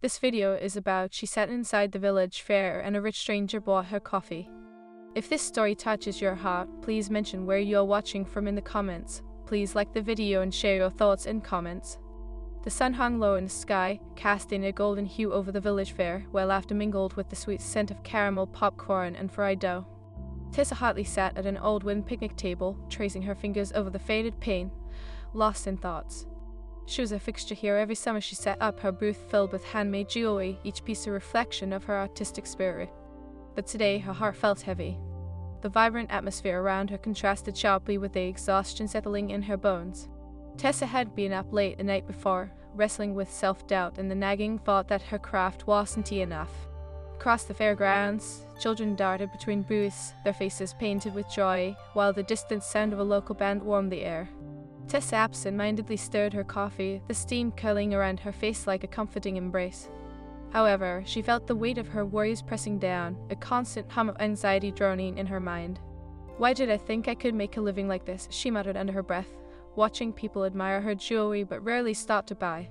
This video is about she sat inside the village fair and a rich stranger bought her coffee. If this story touches your heart, please mention where you are watching from in the comments. Please like the video and share your thoughts in comments. The sun hung low in the sky, casting a golden hue over the village fair, where laughter mingled with the sweet scent of caramel, popcorn, and fried dough. Tessa Hartley sat at an old wooden picnic table, tracing her fingers over the faded pane, lost in thoughts. She was a fixture here every summer. She set up her booth filled with handmade jewelry, each piece a reflection of her artistic spirit. But today her heart felt heavy. The vibrant atmosphere around her contrasted sharply with the exhaustion settling in her bones. Tessa had been up late the night before, wrestling with self-doubt and the nagging thought that her craft wasn't enough. Across the fairgrounds, children darted between booths, their faces painted with joy, while the distant sound of a local band warmed the air. Tessa absent-mindedly stirred her coffee, the steam curling around her face like a comforting embrace. However, she felt the weight of her worries pressing down, a constant hum of anxiety droning in her mind. "Why did I think I could make a living like this?" she muttered under her breath, watching people admire her jewelry but rarely stop to buy.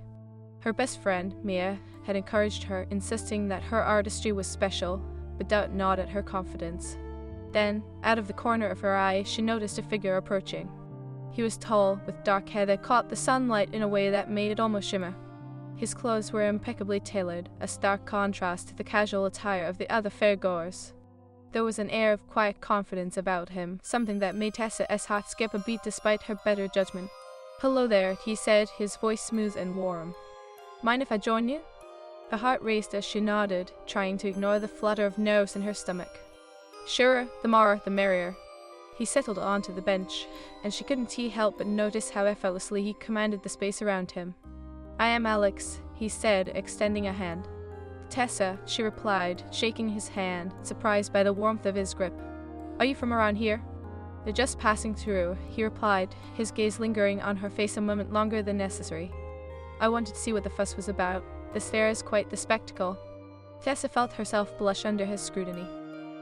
Her best friend, Mia, had encouraged her, insisting that her artistry was special, but doubt gnawed at her confidence. Then, out of the corner of her eye, she noticed a figure approaching. He was tall, with dark hair that caught the sunlight in a way that made it almost shimmer. His clothes were impeccably tailored, a stark contrast to the casual attire of the other fairgoers. There was an air of quiet confidence about him, something that made Tessa's heart skip a beat despite her better judgment. "Hello there," he said, his voice smooth and warm. "Mind if I join you?" Her heart raced as she nodded, trying to ignore the flutter of nerves in her stomach. "Sure, the more the merrier." He settled onto the bench, and she couldn't help but notice how effortlessly he commanded the space around him. "I am Alex," he said, extending a hand. "Tessa," she replied, shaking his hand, surprised by the warmth of his grip. "Are you from around here?" "They're just passing through," he replied, his gaze lingering on her face a moment longer than necessary. "I wanted to see what the fuss was about. This fair is quite the spectacle." Tessa felt herself blush under his scrutiny.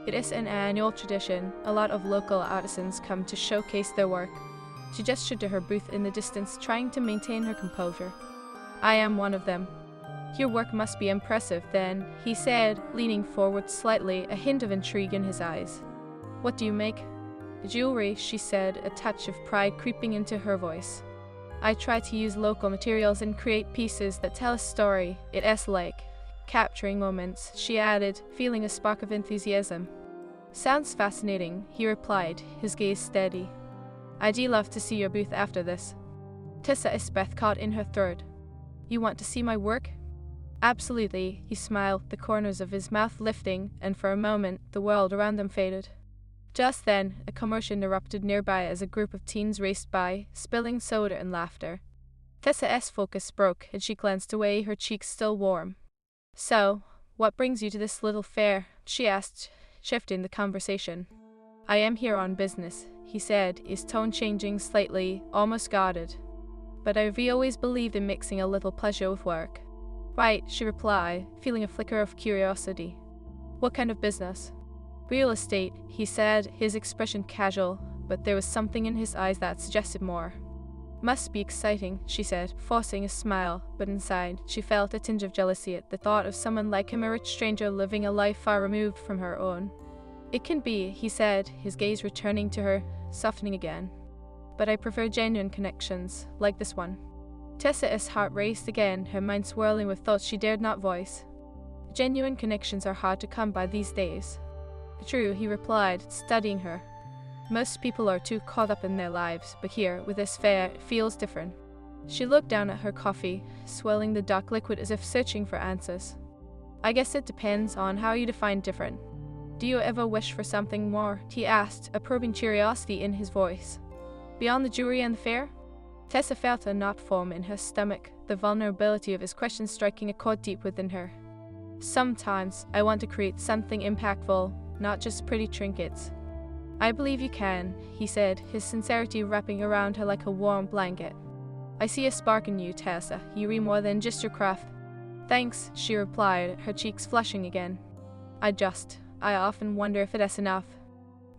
It is an annual tradition. A lot of local artisans come to showcase their work. She gestured to her booth in the distance, trying to maintain her composure. "I am one of them." "Your work must be impressive, then," he said, leaning forward slightly, a hint of intrigue in his eyes. "What do you make?" "Jewelry," she said, a touch of pride creeping into her voice. "I try to use local materials and create pieces that tell a story. It is like capturing moments," she added, feeling a spark of enthusiasm. "Sounds fascinating," he replied, his gaze steady. "I'd love to see your booth after this." Tessa's breath caught in her throat. "You want to see my work?" "Absolutely," he smiled, the corners of his mouth lifting, and for a moment the world around them faded. Just then, a commotion erupted nearby as a group of teens raced by, spilling soda and laughter. Tessa's focus broke, and she glanced away, her cheeks still warm. "So, what brings you to this little fair?" she asked, shifting the conversation. "I am here on business," he said, his tone changing slightly, almost guarded. "But I've always believed in mixing a little pleasure with work." "Right," she replied, feeling a flicker of curiosity. "What kind of business?" "Real estate," he said, his expression casual, but there was something in his eyes that suggested more. "Must be exciting," she said, forcing a smile, but inside, she felt a tinge of jealousy at the thought of someone like him, a rich stranger living a life far removed from her own. "It can be," he said, his gaze returning to her, softening again. "But I prefer genuine connections, like this one." Tessa's heart raced again, her mind swirling with thoughts she dared not voice. "Genuine connections are hard to come by these days." "True," he replied, studying her. "Most people are too caught up in their lives, but here, with this fair, it feels different." She looked down at her coffee, swirling the dark liquid as if searching for answers. "I guess it depends on how you define different." "Do you ever wish for something more?" he asked, a probing curiosity in his voice. "Beyond the jewelry and the fair?" Tessa felt a knot form in her stomach, the vulnerability of his question striking a chord deep within her. "Sometimes I want to create something impactful, not just pretty trinkets." "I believe you can," he said, his sincerity wrapping around her like a warm blanket. "I see a spark in you, Tessa. You read more than just your craft." "Thanks," she replied, her cheeks flushing again. I often wonder if it is enough."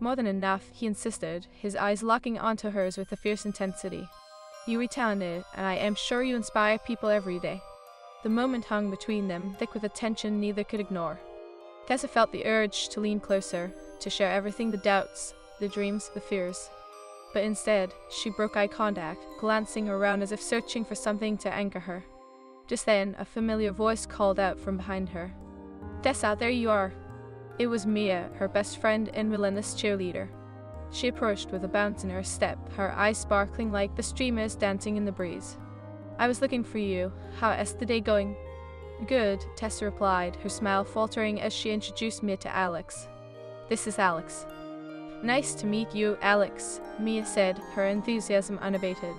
"More than enough," he insisted, his eyes locking onto hers with a fierce intensity. "You retaliate, and I am sure you inspire people every day." The moment hung between them, thick with a tension neither could ignore. Tessa felt the urge to lean closer, to share everything, the doubts, the dreams, the fears. But instead, she broke eye contact, glancing around as if searching for something to anchor her. Just then, a familiar voice called out from behind her. "Tessa, there you are." It was Mia, her best friend and relentless cheerleader. She approached with a bounce in her step, her eyes sparkling like the streamers dancing in the breeze. "I was looking for you. How is the day going?" "Good," Tessa replied, her smile faltering as she introduced Mia to Alex. "This is Alex." "Nice to meet you, Alex," Mia said, her enthusiasm unabated.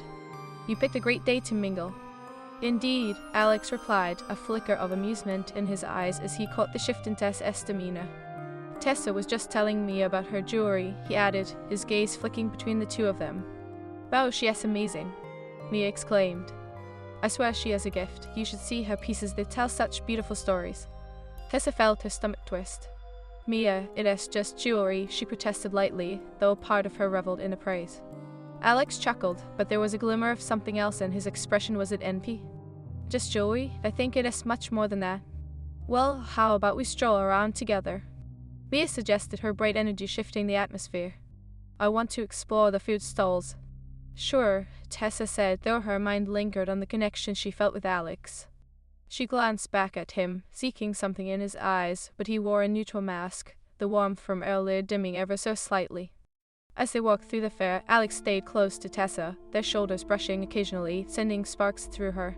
"You picked a great day to mingle." "Indeed," Alex replied, a flicker of amusement in his eyes as he caught the shift in Tessa's demeanor. "Tessa was just telling me about her jewelry," he added, his gaze flicking between the two of them. "Wow, she is amazing," Mia exclaimed. "I swear she is a gift. You should see her pieces, they tell such beautiful stories." Tessa felt her stomach twist. "Mia, it is just jewelry," she protested lightly, though a part of her reveled in the praise. Alex chuckled, but there was a glimmer of something else in his expression. Was it envy? "Just jewelry? I think it is much more than that." "Well, how about we stroll around together?" Mia suggested, her bright energy shifting the atmosphere. "I want to explore the food stalls." "Sure," Tessa said, though her mind lingered on the connection she felt with Alex. She glanced back at him, seeking something in his eyes, but he wore a neutral mask, the warmth from earlier dimming ever so slightly. As they walked through the fair, Alex stayed close to Tessa, their shoulders brushing occasionally, sending sparks through her.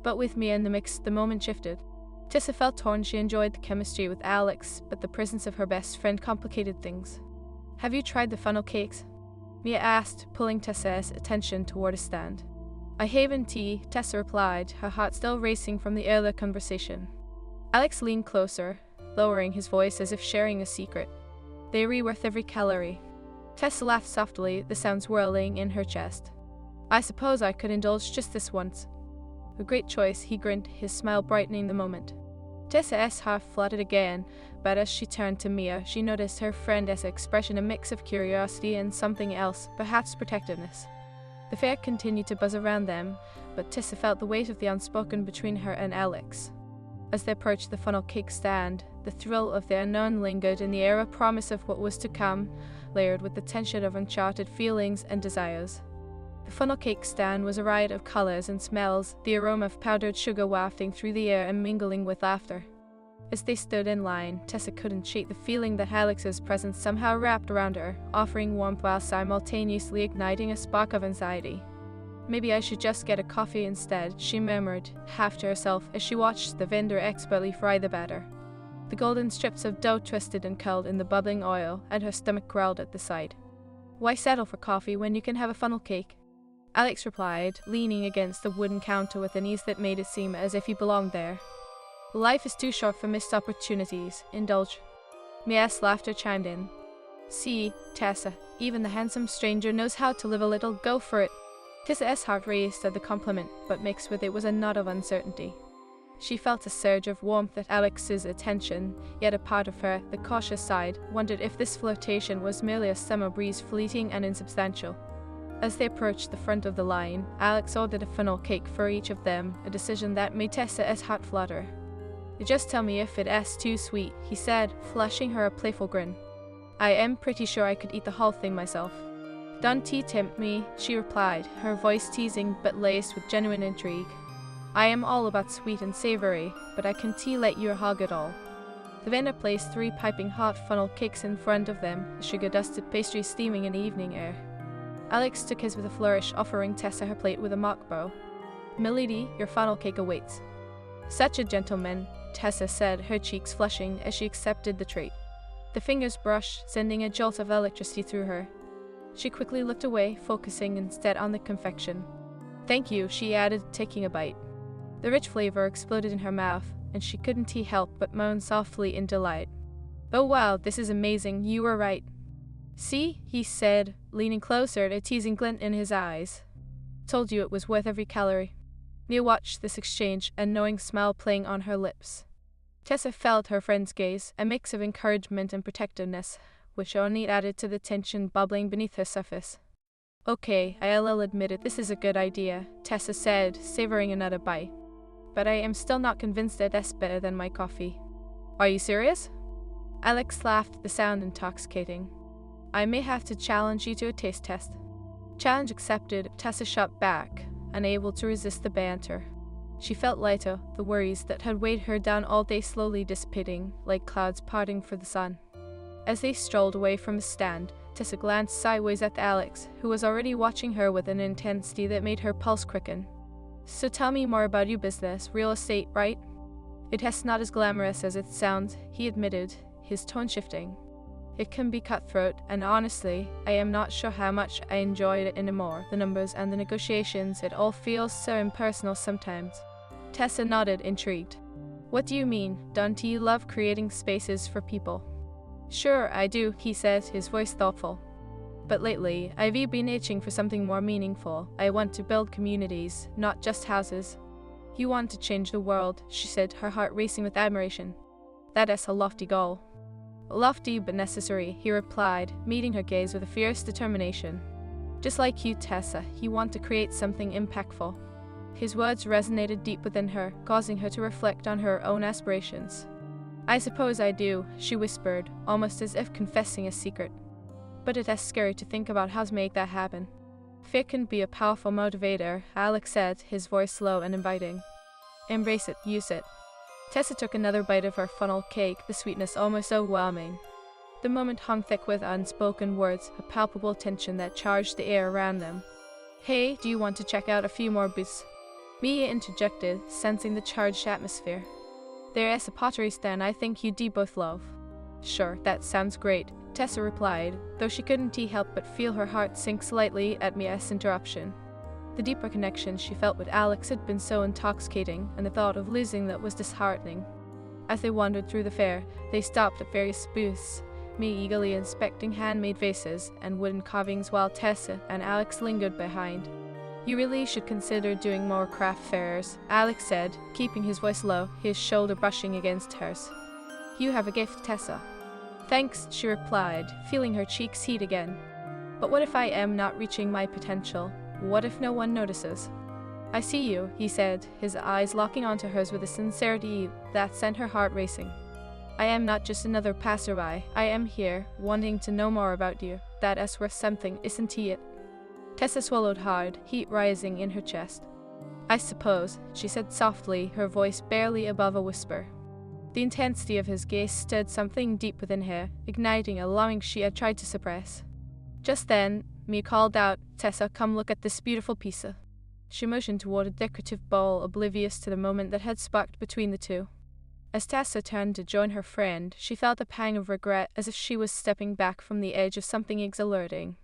But with Mia in the mix, the moment shifted. Tessa felt torn. She enjoyed the chemistry with Alex, but the presence of her best friend complicated things. "Have you tried the funnel cakes?" Mia asked, pulling Tessa's attention toward a stand. "I haven't tea," Tessa replied, her heart still racing from the earlier conversation. Alex leaned closer, lowering his voice as if sharing a secret. "They are worth every calorie." Tessa laughed softly, the sound swirling in her chest. "I suppose I could indulge just this once." "A great choice," he grinned, his smile brightening the moment. Tessa's heart fluttered again, but as she turned to Mia, she noticed her friend's expression, a mix of curiosity and something else, perhaps protectiveness. The fair continued to buzz around them, but Tessa felt the weight of the unspoken between her and Alex. As they approached the funnel cake stand, the thrill of the unknown lingered in the air, a promise of what was to come, layered with the tension of uncharted feelings and desires. The funnel cake stand was a riot of colors and smells, the aroma of powdered sugar wafting through the air and mingling with laughter. As they stood in line, Tessa couldn't shake the feeling that Alex's presence somehow wrapped around her, offering warmth while simultaneously igniting a spark of anxiety. "Maybe I should just get a coffee instead," she murmured, half to herself, as she watched the vendor expertly fry the batter. The golden strips of dough twisted and curled in the bubbling oil, and her stomach growled at the sight. "Why settle for coffee when you can have a funnel cake?" Alex replied, leaning against the wooden counter with an ease that made it seem as if he belonged there. "Life is too short for missed opportunities. Indulge." Mia's laughter chimed in. "See, Tessa, even the handsome stranger knows how to live a little. Go for it." Tessa's heart raced at the compliment, but mixed with it was a knot of uncertainty. She felt a surge of warmth at Alex's attention, yet a part of her, the cautious side, wondered if this flirtation was merely a summer breeze, fleeting and insubstantial. As they approached the front of the line, Alex ordered a funnel cake for each of them, a decision that made Tessa's heart flutter. "You just tell me if it is too sweet," he said, flashing her a playful grin. "I am pretty sure I could eat the whole thing myself." "Don't tempt me," she replied, her voice teasing but laced with genuine intrigue. "I am all about sweet and savory, but I can let you hog it all." The vendor placed 3 piping hot funnel cakes in front of them, the sugar-dusted pastry steaming in the evening air. Alex took his with a flourish, offering Tessa her plate with a mock bow. "Milady, your funnel cake awaits." "Such a gentleman," Tessa said, her cheeks flushing as she accepted the treat. The fingers brushed, sending a jolt of electricity through her. She quickly looked away, focusing instead on the confection. "Thank you," she added, taking a bite. The rich flavor exploded in her mouth, and she couldn't help but moan softly in delight. "Oh wow, this is amazing, you were right." "See," he said, leaning closer, a teasing glint in his eyes. "Told you it was worth every calorie." Mia watched this exchange, a knowing smile playing on her lips. Tessa felt her friend's gaze, a mix of encouragement and protectiveness, which only added to the tension bubbling beneath her surface. "Okay, I'll admit it, this is a good idea," Tessa said, savoring another bite. but I am still not convinced that that's better than my coffee. Are you serious? Alex laughed, the sound intoxicating. I may have to challenge you to a taste test. Challenge accepted, Tessa shot back, unable to resist the banter. She felt lighter, the worries that had weighed her down all day slowly dissipating, like clouds parting for the sun. As they strolled away from the stand, Tessa glanced sideways at Alex, who was already watching her with an intensity that made her pulse quicken. So tell me more about your business, real estate, right? It is not as glamorous as it sounds, he admitted, his tone shifting. It can be cutthroat, and honestly, I am not sure how much I enjoy it anymore. The numbers and the negotiations, it all feels so impersonal sometimes. Tessa nodded, intrigued. What do you mean? Don't you love creating spaces for people? Sure, I do, he said, his voice thoughtful. But lately, I've been itching for something more meaningful. I want to build communities, not just houses. You want to change the world, she said, her heart racing with admiration. That is a lofty goal. Lofty but necessary, he replied, meeting her gaze with a fierce determination. Just like you, Tessa, you want to create something impactful. His words resonated deep within her, causing her to reflect on her own aspirations. I suppose I do, she whispered, almost as if confessing a secret. But it is scary to think about how to make that happen. Fear can be a powerful motivator, Alex said, his voice low and inviting. Embrace it, use it. Tessa took another bite of her funnel cake, the sweetness almost overwhelming. The moment hung thick with unspoken words, a palpable tension that charged the air around them. Hey, do you want to check out a few more booths? Mia interjected, sensing the charged atmosphere. There is a pottery stand I think you'd both love. Sure, that sounds great, Tessa replied, though she couldn't help but feel her heart sink slightly at Mia's interruption. The deeper connection she felt with Alex had been so intoxicating, and the thought of losing that was disheartening. As they wandered through the fair, they stopped at various booths, Mia eagerly inspecting handmade vases and wooden carvings while Tessa and Alex lingered behind. You really should consider doing more craft fairs, Alex said, keeping his voice low, his shoulder brushing against hers. You have a gift, Tessa. Thanks, she replied, feeling her cheeks heat again. But what if I am not reaching my potential? What if no one notices? I see you, he said, his eyes locking onto hers with a sincerity that sent her heart racing. I am not just another passerby. I am here, wanting to know more about you. That is worth something, isn't it? Tessa swallowed hard, heat rising in her chest. I suppose, she said softly, her voice barely above a whisper. The intensity of his gaze stirred something deep within her, igniting a longing she had tried to suppress. Just then, Mia called out, Tessa, come look at this beautiful piece. She motioned toward a decorative bowl, oblivious to the moment that had sparked between the two. As Tessa turned to join her friend, she felt a pang of regret, as if she was stepping back from the edge of something exhilarating.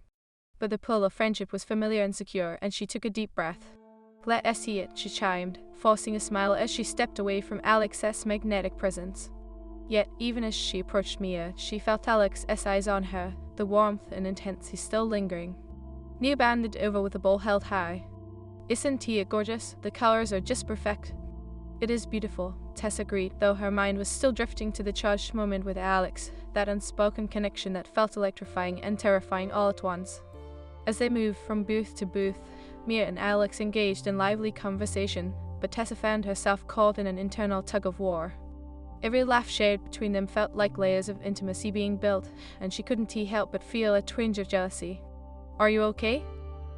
But the pull of friendship was familiar and secure, and she took a deep breath. Let us see it, she chimed, forcing a smile as she stepped away from Alex's magnetic presence. Yet, even as she approached Mia, she felt Alex's eyes on her, the warmth and intensity still lingering. Mia bounded over with the bowl held high. Isn't it gorgeous? The colors are just perfect. It is beautiful, Tessa agreed, though her mind was still drifting to the charged moment with Alex, that unspoken connection that felt electrifying and terrifying all at once. As they moved from booth to booth, Mia and Alex engaged in lively conversation, but Tessa found herself caught in an internal tug-of-war. Every laugh shared between them felt like layers of intimacy being built, and she couldn't help but feel a twinge of jealousy. Are you okay?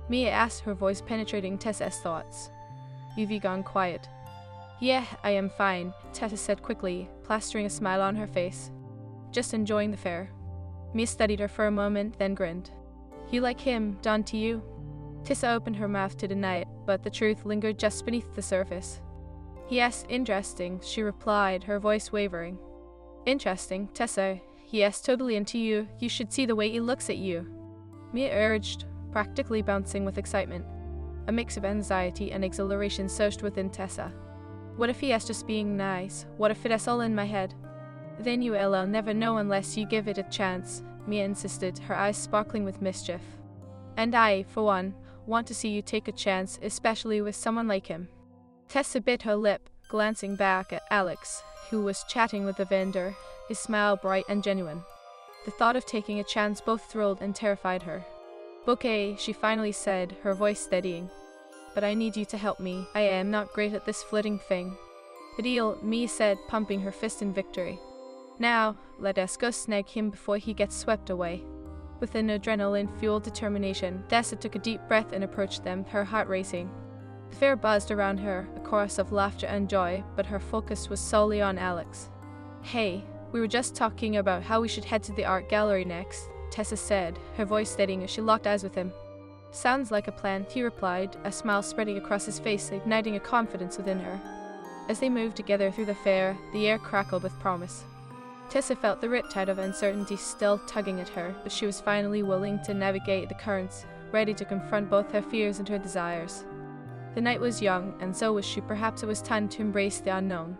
Mia asked, her voice penetrating Tessa's thoughts. You've gone quiet. Yeah, I am fine, Tessa said quickly, plastering a smile on her face. Just enjoying the fair. Mia studied her for a moment, then grinned. You like him, don't you? Tessa opened her mouth to deny it, but the truth lingered just beneath the surface. Yes, interesting, she replied, her voice wavering. Interesting, Tessa. Yes, totally into you. You should see the way he looks at you. Mia urged, practically bouncing with excitement. A mix of anxiety and exhilaration surged within Tessa. What if he is just being nice? What if it is all in my head? Then you'll never know unless you give it a chance, Mia insisted, her eyes sparkling with mischief. And I, for one, want to see you take a chance, especially with someone like him. Tessa bit her lip, glancing back at Alex, who was chatting with the vendor, his smile bright and genuine. The thought of taking a chance both thrilled and terrified her. Okay, she finally said, her voice steadying. But I need you to help me. I am not great at this flirting thing. Ideal, Mia said, pumping her fist in victory. Now, let us go snag him before he gets swept away. With an adrenaline-fueled determination, Tessa took a deep breath and approached them, her heart racing. The fair buzzed around her, a chorus of laughter and joy, but her focus was solely on Alex. Hey, we were just talking about how we should head to the art gallery next, Tessa said, her voice steadying as she locked eyes with him. Sounds like a plan, he replied, a smile spreading across his face, igniting a confidence within her. As they moved together through the fair, the air crackled with promise. Tessa felt the riptide of uncertainty still tugging at her, but she was finally willing to navigate the currents, ready to confront both her fears and her desires. The night was young, and so was she. Perhaps it was time to embrace the unknown.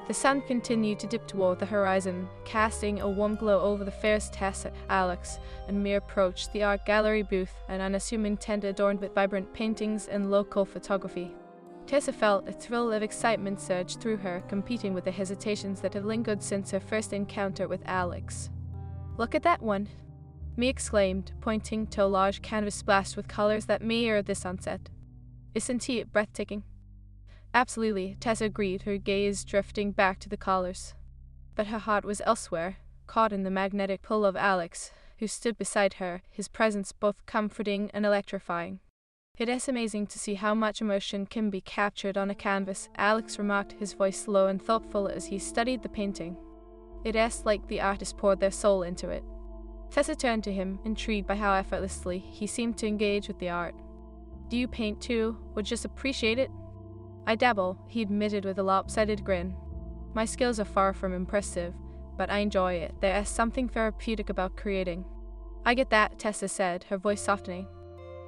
The sun continued to dip toward the horizon, casting a warm glow over the fair's Tessa, Alex, and Mia approached the art gallery booth, an unassuming tent adorned with vibrant paintings and local photography. Tessa felt a thrill of excitement surge through her, competing with the hesitations that had lingered since her first encounter with Alex. Look at that one, Mia exclaimed, pointing to a large canvas splashed with colors that mirrored the sunset. Isn't it breathtaking? Absolutely, Tessa agreed, her gaze drifting back to the colors. But her heart was elsewhere, caught in the magnetic pull of Alex, who stood beside her, his presence both comforting and electrifying. It is amazing to see how much emotion can be captured on a canvas, Alex remarked, his voice low and thoughtful as he studied the painting. It is like the artist poured their soul into it. Tessa turned to him, intrigued by how effortlessly he seemed to engage with the art. Do you paint too, or just appreciate it? I dabble, he admitted with a lopsided grin. My skills are far from impressive, but I enjoy it. There is something therapeutic about creating. I get that, Tessa said, her voice softening.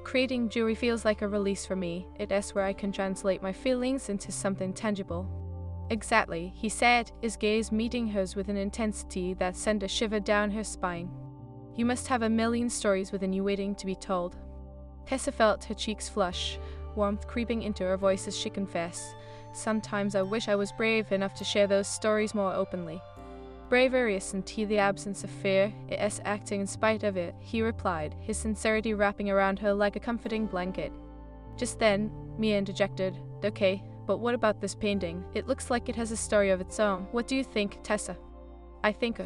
Creating jewelry feels like a release for me. It is where I can translate my feelings into something tangible. Exactly, he said, his gaze meeting hers with an intensity that sent a shiver down her spine. You must have a million stories within you waiting to be told. Tessa felt her cheeks flush, warmth creeping into her voice as she confessed, Sometimes I wish I was brave enough to share those stories more openly. Bravery isn't the absence of fear, it is acting in spite of it, he replied, his sincerity wrapping around her like a comforting blanket. Just then, Mia interjected, Okay, but what about this painting? It looks like it has a story of its own. What do you think, Tessa? I think,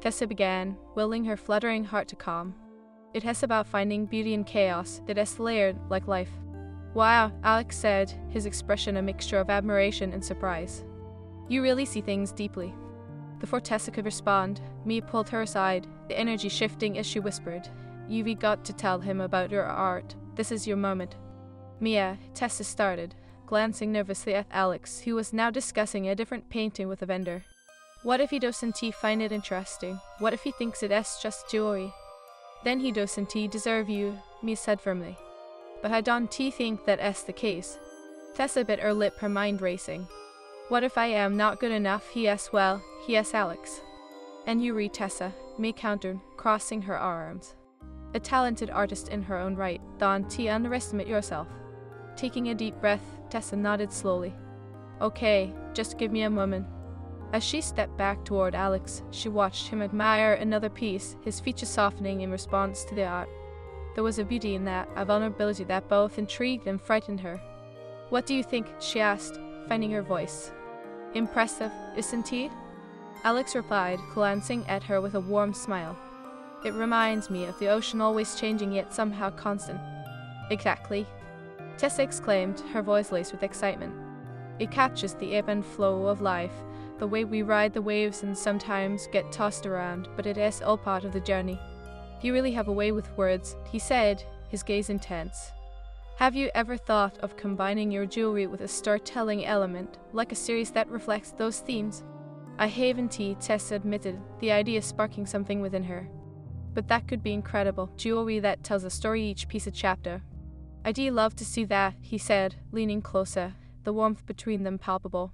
Tessa began, willing her fluttering heart to calm. It is about finding beauty in chaos that is layered like life. Wow, Alex said, his expression a mixture of admiration and surprise. You really see things deeply. Before Tessa could respond, Mia pulled her aside, the energy shifting as she whispered, You've got to tell him about your art. This is your moment. Mia, Tessa started, glancing nervously at Alex, who was now discussing a different painting with a vendor. What if he doesn't find it interesting? What if he thinks it is just jewelry? Then he doesn't deserve you, Mia said firmly. But I don't think that is the case. Tessa bit her lip, her mind racing. What if I am not good enough? He is Alex. And you read Tessa, Mia countered, crossing her arms. A talented artist in her own right, don't underestimate yourself. Taking a deep breath, Tessa nodded slowly. Okay, just give me a moment. As she stepped back toward Alex, she watched him admire another piece, his features softening in response to the art. There was a beauty in that, a vulnerability that both intrigued and frightened her. What do you think? She asked, finding her voice. Impressive, isn't he? Alex replied, glancing at her with a warm smile. It reminds me of the ocean always changing yet somehow constant. Exactly. Tessa exclaimed, her voice laced with excitement. It captures the ebb and flow of life, the way we ride the waves and sometimes get tossed around, but it is all part of the journey. You really have a way with words, he said, his gaze intense. Have you ever thought of combining your jewelry with a storytelling element, like a series that reflects those themes? I haven't, Tessa admitted, the idea sparking something within her. But that could be incredible, jewelry that tells a story, each piece a chapter. I'd love to see that, he said, leaning closer, the warmth between them palpable.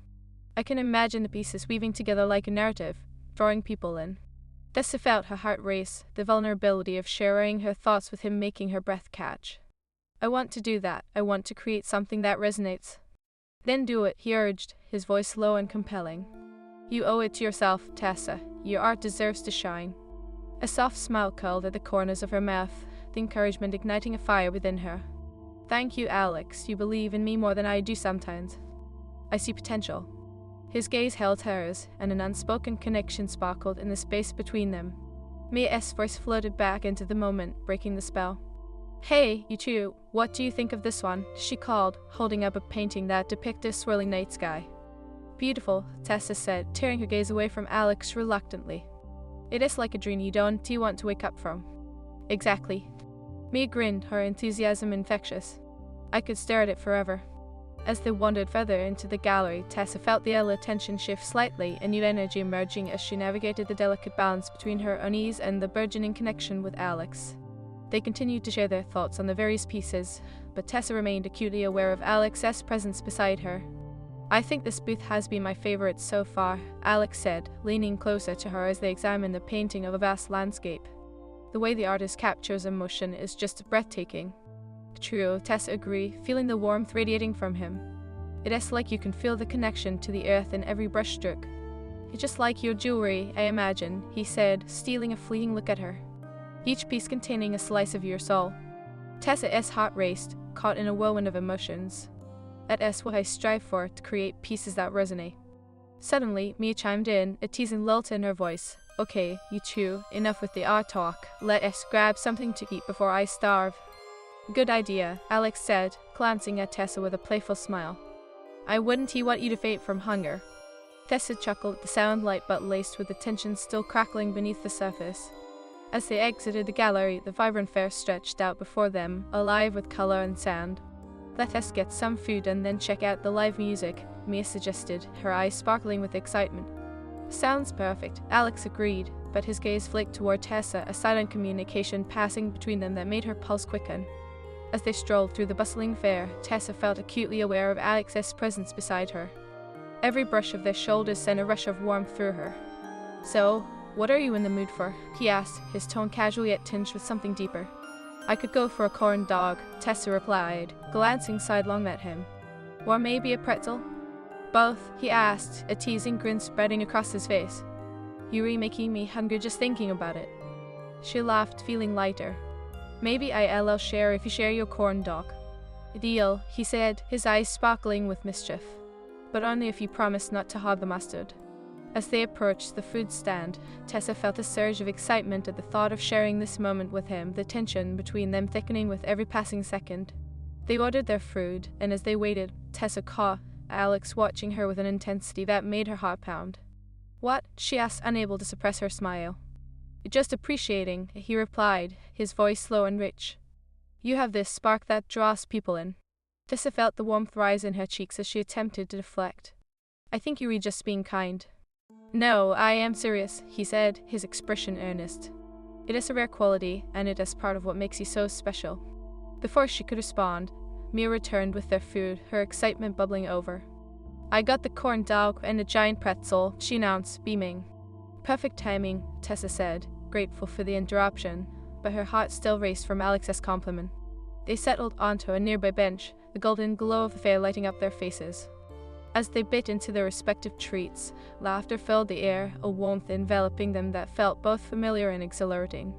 I can imagine the pieces weaving together like a narrative, drawing people in. Tessa felt her heart race, the vulnerability of sharing her thoughts with him making her breath catch. I want to do that. I want to create something that resonates. Then do it, he urged, his voice low and compelling. You owe it to yourself, Tessa. Your art deserves to shine. A soft smile curled at the corners of her mouth, the encouragement igniting a fire within her. Thank you, Alex. You believe in me more than I do sometimes. I see potential. His gaze held hers, and an unspoken connection sparkled in the space between them. Mia's voice floated back into the moment, breaking the spell. "Hey, you two, what do you think of this one?" she called, holding up a painting that depicted a swirling night sky. "Beautiful," Tessa said, tearing her gaze away from Alex reluctantly. "It is like a dream you don't want to wake up from." "Exactly." Mia grinned, her enthusiasm infectious. "I could stare at it forever." As they wandered further into the gallery, Tessa felt the earlier tension shift slightly, a new energy emerging as she navigated the delicate balance between her unease and the burgeoning connection with Alex. They continued to share their thoughts on the various pieces, but Tessa remained acutely aware of Alex's presence beside her. "I think this booth has been my favorite so far," Alex said, leaning closer to her as they examined the painting of a vast landscape. "The way the artist captures emotion is just breathtaking." "True," Tessa agreed, feeling the warmth radiating from him. "It is like you can feel the connection to the earth in every brushstroke." "It's just like your jewelry, I imagine," he said, stealing a fleeting look at her. "Each piece containing a slice of your soul." Tessa's heart raced, caught in a whirlwind of emotions. "That is what I strive for, to create pieces that resonate." Suddenly, Mia chimed in, a teasing lilt in her voice. "Okay, you two, enough with the art talk. Let us grab something to eat before I starve." "Good idea," Alex said, glancing at Tessa with a playful smile. "I wouldn't want you to faint from hunger." Tessa chuckled at the sound light but laced with the tension still crackling beneath the surface. As they exited the gallery, the vibrant fair stretched out before them, alive with color and sound. "Let us get some food and then check out the live music," Mia suggested, her eyes sparkling with excitement. "Sounds perfect," Alex agreed, but his gaze flicked toward Tessa, a silent communication passing between them that made her pulse quicken. As they strolled through the bustling fair, Tessa felt acutely aware of Alex's presence beside her. Every brush of their shoulders sent a rush of warmth through her. "So, what are you in the mood for?" he asked, his tone casual yet tinged with something deeper. "I could go for a corn dog," Tessa replied, glancing sidelong at him. "Or maybe a pretzel?" "Both?" he asked, a teasing grin spreading across his face. "You're making me hungry just thinking about it." She laughed, feeling lighter. "Maybe I'll share if you share your corn dog." "Deal," he said, his eyes sparkling with mischief. "But only if you promise not to hog the mustard." As they approached the food stand, Tessa felt a surge of excitement at the thought of sharing this moment with him, the tension between them thickening with every passing second. They ordered their food, and as they waited, Tessa caught Alex watching her with an intensity that made her heart pound. "What?" she asked, unable to suppress her smile. "Just appreciating," he replied, his voice slow and rich. "You have this spark that draws people in." Tessa felt the warmth rise in her cheeks as she attempted to deflect. "I think you were just being kind." "No, I am serious," he said, his expression earnest. "It is a rare quality, and it is part of what makes you so special." Before she could respond, Mia returned with their food, her excitement bubbling over. "I got the corn dog and a giant pretzel," she announced, beaming. "Perfect timing," Tessa said, grateful for the interruption, but her heart still raced from Alex's compliment. They settled onto a nearby bench, the golden glow of the fair lighting up their faces. As they bit into their respective treats, laughter filled the air, a warmth enveloping them that felt both familiar and exhilarating.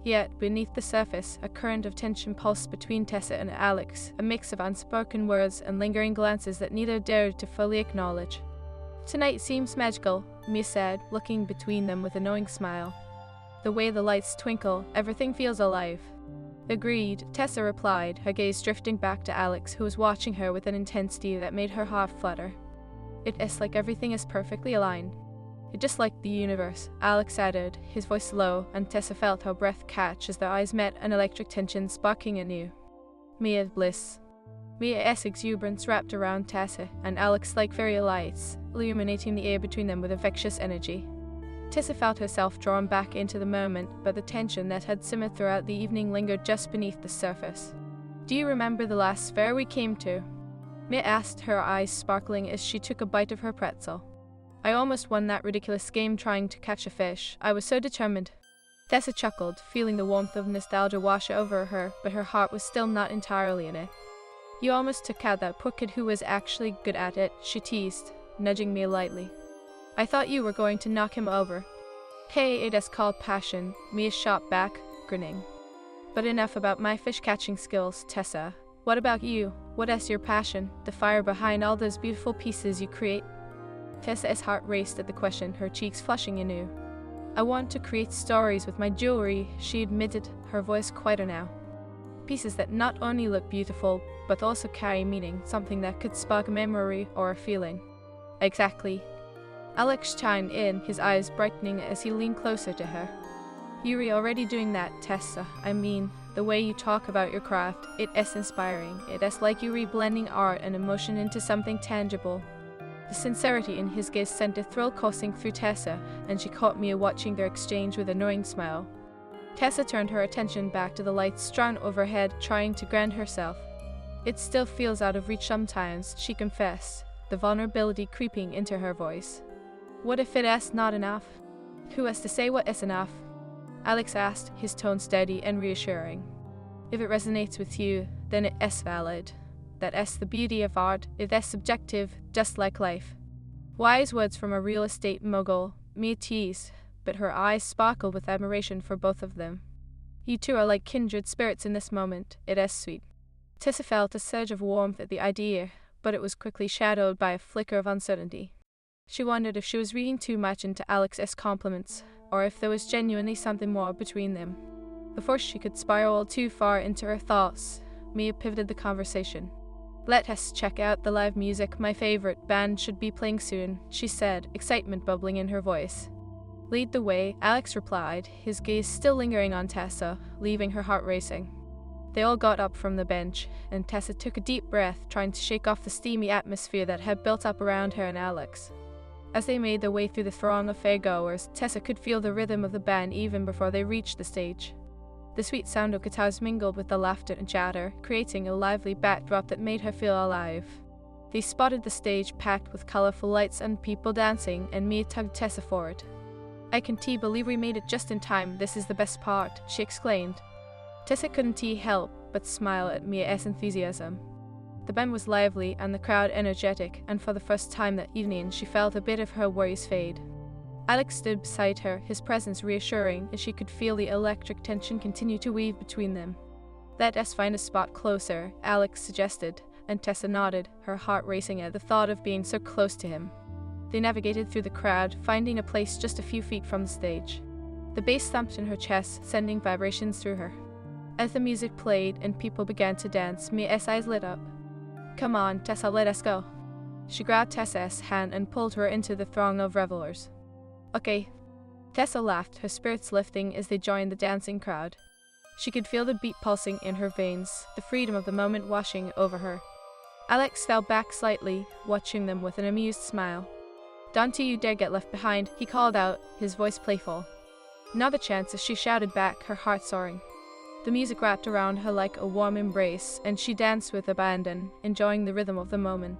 Yet, beneath the surface, a current of tension pulsed between Tessa and Alex, a mix of unspoken words and lingering glances that neither dared to fully acknowledge. "Tonight seems magical," Mia said, looking between them with a knowing smile. "The way the lights twinkle, everything feels alive." "Agreed," Tessa replied, her gaze drifting back to Alex, who was watching her with an intensity that made her heart flutter. "It is like everything is perfectly aligned." "Just like the universe," Alex added, his voice low, and Tessa felt her breath catch as their eyes met, an electric tension sparking anew. Mia's bliss. Mia's exuberance wrapped around Tessa, and Alex like fairy lights, illuminating the air between them with infectious energy. Tessa felt herself drawn back into the moment, but the tension that had simmered throughout the evening lingered just beneath the surface. "Do you remember the last fair we came to?" Mia asked, her eyes sparkling as she took a bite of her pretzel. "I almost won that ridiculous game trying to catch a fish. I was so determined." Tessa chuckled, feeling the warmth of nostalgia wash over her, but her heart was still not entirely in it. "You almost took out that poor kid who was actually good at it," she teased, nudging Mia lightly. "I thought you were going to knock him over." "Hey, it is called passion," Mia shot back, grinning. "But enough about my fish-catching skills, Tessa. What about you? What is your passion, the fire behind all those beautiful pieces you create?" Tessa's heart raced at the question, her cheeks flushing anew. I want to create stories with my jewelry, she admitted, her voice quieter now. Pieces that not only look beautiful, but also carry meaning, something that could spark a memory or a feeling. Exactly. Alex chimed in, his eyes brightening as he leaned closer to her. You're already doing that, Tessa. I mean, the way you talk about your craft, it is inspiring. It is like you're blending art and emotion into something tangible. The sincerity in his gaze sent a thrill coursing through Tessa, and she caught me watching their exchange with a knowing smile. Tessa turned her attention back to the lights strewn overhead, trying to ground herself. It still feels out of reach sometimes, she confessed, the vulnerability creeping into her voice. What if it is not enough? Who has to say what is enough? Alex asked, his tone steady and reassuring. If it resonates with you, then it is valid. That is the beauty of art, it is subjective, just like life. Wise words from a real estate mogul, mere tease, but her eyes sparkled with admiration for both of them. You two are like kindred spirits in this moment, it is sweet. Tessa felt a surge of warmth at the idea, but it was quickly shadowed by a flicker of uncertainty. She wondered if she was reading too much into Alex's compliments, or if there was genuinely something more between them. Before she could spiral too far into her thoughts, Mia pivoted the conversation. Let us check out the live music, my favorite band should be playing soon, she said, excitement bubbling in her voice. Lead the way, Alex replied, his gaze still lingering on Tessa, leaving her heart racing. They all got up from the bench, and Tessa took a deep breath, trying to shake off the steamy atmosphere that had built up around her and Alex. As they made their way through the throng of fairgoers, Tessa could feel the rhythm of the band even before they reached the stage. The sweet sound of guitars mingled with the laughter and chatter, creating a lively backdrop that made her feel alive. They spotted the stage packed with colorful lights and people dancing, and Mia tugged Tessa forward. I can't believe we made it just in time, this is the best part, she exclaimed. Tessa couldn't help but smile at Mia's enthusiasm. The band was lively and the crowd energetic, and for the first time that evening she felt a bit of her worries fade. Alex stood beside her, his presence reassuring as she could feel the electric tension continue to weave between them. Let us find a spot closer, Alex suggested, and Tessa nodded, her heart racing at the thought of being so close to him. They navigated through the crowd, finding a place just a few feet from the stage. The bass thumped in her chest, sending vibrations through her. As the music played and people began to dance, Mia's eyes lit up. Come on, Tessa, let us go. She grabbed Tessa's hand and pulled her into the throng of revelers. Okay. Tessa laughed, her spirits lifting as they joined the dancing crowd. She could feel the beat pulsing in her veins, the freedom of the moment washing over her. Alex fell back slightly, watching them with an amused smile. Don't you dare get left behind, he called out, his voice playful. Another chance as she shouted back, her heart soaring. The music wrapped around her like a warm embrace, and she danced with abandon, enjoying the rhythm of the moment.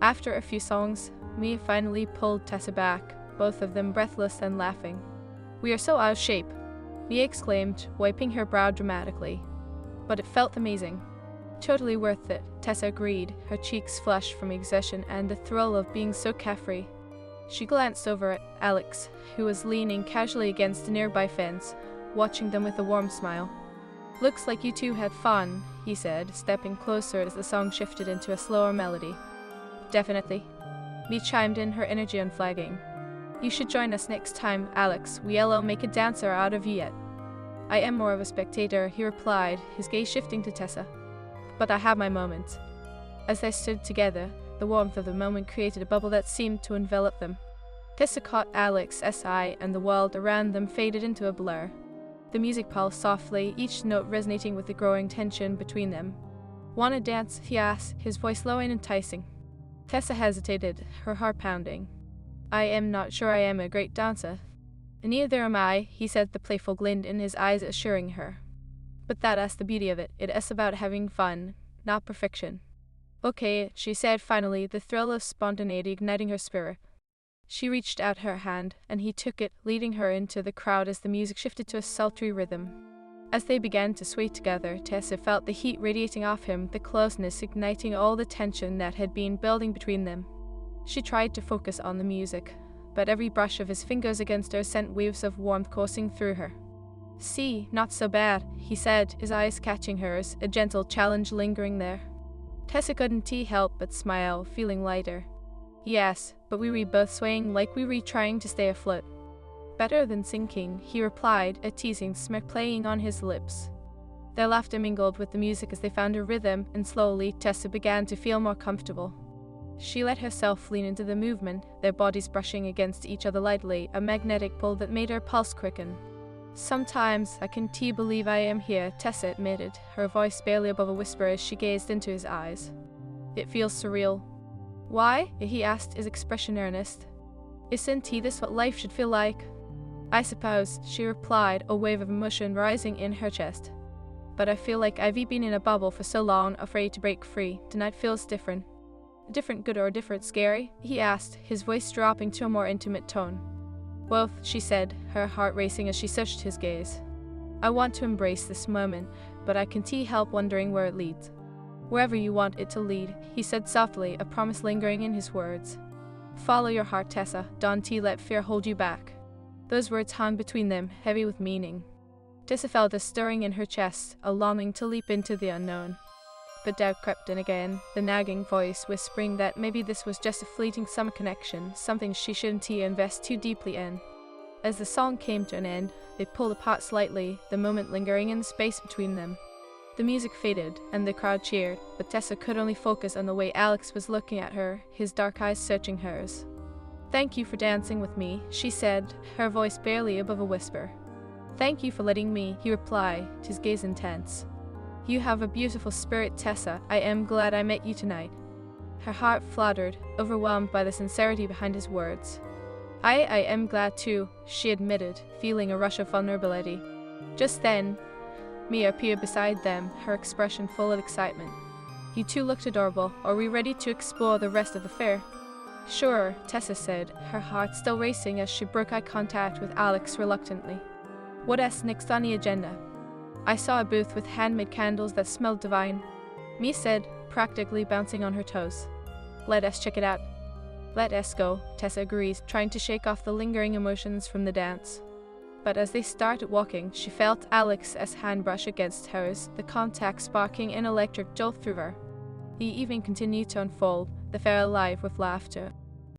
After a few songs, Mia finally pulled Tessa back, both of them breathless and laughing. We are so out of shape, Mia exclaimed, wiping her brow dramatically. But it felt amazing. Totally worth it, Tessa agreed, her cheeks flushed from exertion and the thrill of being so carefree. She glanced over at Alex, who was leaning casually against a nearby fence, watching them with a warm smile. Looks like you two had fun, he said, stepping closer as the song shifted into a slower melody. Definitely. Mia chimed in, her energy unflagging. You should join us next time, Alex. We'll make a dancer out of you yet. I am more of a spectator, he replied, his gaze shifting to Tessa. But I have my moments. As they stood together, the warmth of the moment created a bubble that seemed to envelop them. Tessa caught Alex's eye, and the world around them faded into a blur. The music pulsed softly, each note resonating with the growing tension between them. Want to dance? He asked, his voice low and enticing. Tessa hesitated, her heart pounding. I am not sure I am a great dancer. Neither am I, he said, the playful glint in his eyes assuring her. But that is the beauty of it. It is about having fun, not perfection. Okay, she said finally, the thrill of spontaneity igniting her spirit. She reached out her hand, and he took it, leading her into the crowd as the music shifted to a sultry rhythm. As they began to sway together, Tessa felt the heat radiating off him, the closeness igniting all the tension that had been building between them. She tried to focus on the music, but every brush of his fingers against her sent waves of warmth coursing through her. See, not so bad, he said, his eyes catching hers, a gentle challenge lingering there. Tessa couldn't help but smile, feeling lighter. Yes, but we were both swaying like we were trying to stay afloat. Better than sinking, he replied, a teasing smirk playing on his lips. Their laughter mingled with the music as they found a rhythm, and slowly Tessa began to feel more comfortable. She let herself lean into the movement, their bodies brushing against each other lightly, a magnetic pull that made her pulse quicken. Sometimes I can't believe I am here, Tessa admitted, her voice barely above a whisper as she gazed into his eyes. It feels surreal. Why? He asked, his expression earnest. Isn't this what life should feel like? I suppose, she replied, a wave of emotion rising in her chest. But I feel like I've been in a bubble for so long, afraid to break free. Tonight feels different. Different good or different scary? He asked, his voice dropping to a more intimate tone. Both, she said, her heart racing as she searched his gaze. I want to embrace this moment, but I can't help wondering where it leads. Wherever you want it to lead, he said softly, a promise lingering in his words. Follow your heart, Tessa. Don't let fear hold you back. Those words hung between them, heavy with meaning. Tessa felt a stirring in her chest, a longing to leap into the unknown. But doubt crept in again, the nagging voice whispering that maybe this was just a fleeting summer connection, something she shouldn't invest too deeply in. As the song came to an end, they pulled apart slightly, the moment lingering in the space between them. The music faded, and the crowd cheered, but Tessa could only focus on the way Alex was looking at her, his dark eyes searching hers. Thank you for dancing with me, she said, her voice barely above a whisper. Thank you for letting me, he replied, his gaze intense. You have a beautiful spirit, Tessa. I am glad I met you tonight. Her heart fluttered, overwhelmed by the sincerity behind his words. I am glad too, she admitted, feeling a rush of vulnerability. Just then, Mia appeared beside them, her expression full of excitement. You two looked adorable. Are we ready to explore the rest of the fair? Sure, Tessa said, her heart still racing as she broke eye contact with Alex reluctantly. What's next on the agenda? I saw a booth with handmade candles that smelled divine, Mia said, practically bouncing on her toes. Let us check it out. Let us go, Tessa agrees, trying to shake off the lingering emotions from the dance. But as they started walking, she felt Alex's hand brush against hers, the contact sparking an electric jolt through her. The evening continued to unfold, the fair alive with laughter,